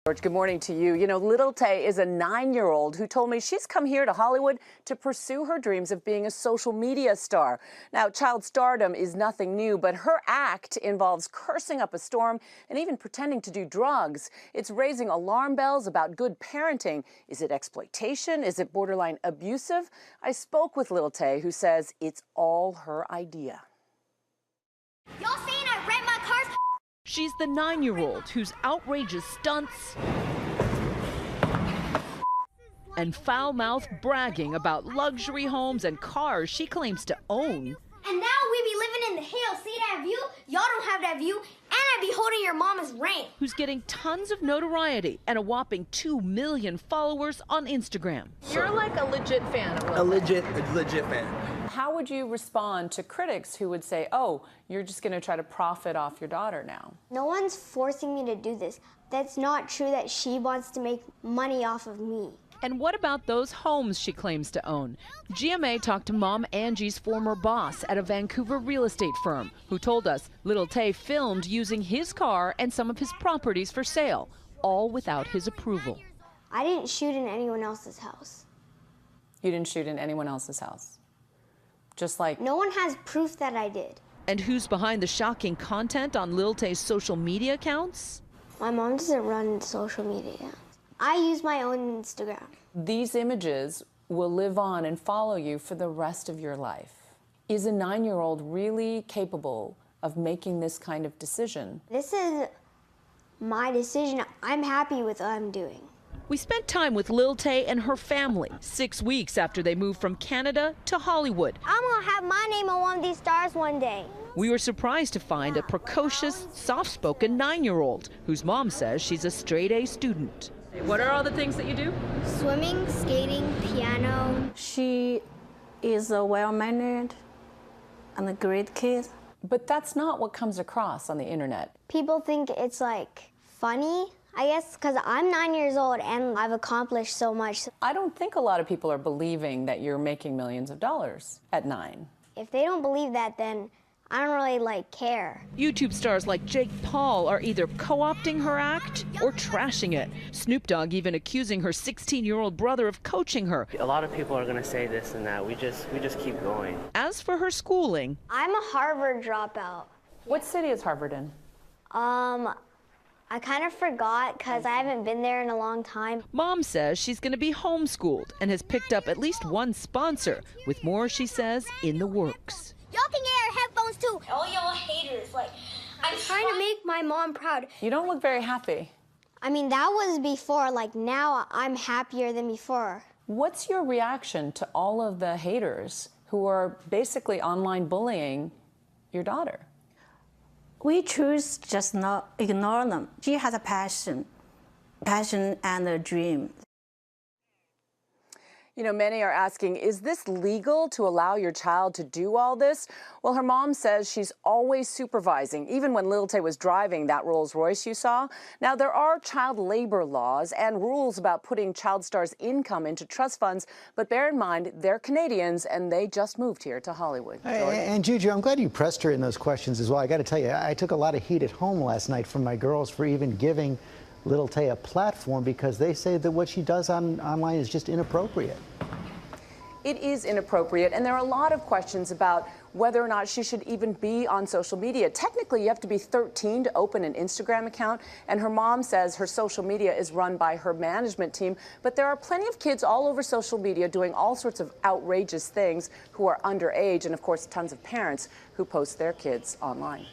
George, good morning to you. You know, Little Tay is a 9-year-old who told me she's come here to Hollywood to pursue her dreams of being a social media star. Now, child stardom is nothing new, but her act involves cursing up a storm and even pretending to do drugs. It's raising alarm bells about good parenting. Is it exploitation? Is it borderline abusive? I spoke with Little Tay, who says it's all her idea. Y'all saying I rent my cars? She's the 9-year-old whose outrageous stunts and foul-mouthed bragging about luxury homes and cars she claims to own. And now we be living in the hills. See that view? Y'all don't have that view. And I be holding your mama's rent. Who's getting tons of notoriety and a whopping 2 million followers on Instagram. You're like a legit fan of A legit fan. How would you respond to critics who would say, oh, you're just going to try to profit off your daughter now? No one's forcing me to do this. That's not true that she wants to make money off of me. And what about those homes she claims to own? GMA talked to Mom Angie's former boss at a Vancouver real estate firm, who told us Little Tay filmed using his car and some of his properties for sale, all without his approval. I didn't shoot in anyone else's house. You didn't shoot in anyone else's house? Just like... No one has proof that I did. And who's behind the shocking content on Little Tay's social media accounts? My mom doesn't run social media. I use my own Instagram. These images will live on and follow you for the rest of your life. Is a 9-year-old really capable of making this kind of decision? This is my decision. I'm happy with what I'm doing. We spent time with Lil Tay and her family 6 weeks after they moved from Canada to Hollywood. I'm gonna have my name on one of these stars one day. We were surprised to find a precocious, soft-spoken 9-year-old whose mom says she's a straight-A student. What are all the things that you do? Swimming, skating, piano. She is a well-mannered and a great kid. But that's not what comes across on the internet. People think it's like funny, I guess, because I'm 9 years old and I've accomplished so much. I don't think a lot of people are believing that you're making millions of dollars at 9. If they don't believe that, then I don't really care. YouTube stars like Jake Paul are either co-opting her act or trashing it. Snoop Dogg even accusing her 16-year-old brother of coaching her. A lot of people are going to say this and that. We just keep going. As for her schooling, I'm a Harvard dropout. What city is Harvard in? I kind of forgot because I haven't been there in a long time. Mom says she's going to be homeschooled and has picked up at least one sponsor, with more, she says, in the works. Y'all can get our headphones too. All y'all haters, I'm trying to make my mom proud. You don't look very happy. I mean, that was before, now I'm happier than before. What's your reaction to all of the haters who are basically online bullying your daughter? We choose just not ignore them. She has a passion and a dream. You know, many are asking, is this legal to allow your child to do all this? Well, her mom says she's always supervising, even when Lil Tay was driving that Rolls Royce you saw. Now, there are child labor laws and rules about putting child stars' income into trust funds, but bear in mind, they're Canadians and they just moved here to Hollywood. And Juju, I'm glad you pressed her in those questions as well. I got to tell you, I took a lot of heat at home last night from my girls for even giving Little Tay a platform because they say that what she does online is just inappropriate. It is inappropriate, and there are a lot of questions about whether or not she should even be on social media. Technically, you have to be 13 to open an Instagram account, and her mom says her social media is run by her management team, but there are plenty of kids all over social media doing all sorts of outrageous things who are underage, and of course, tons of parents who post their kids online.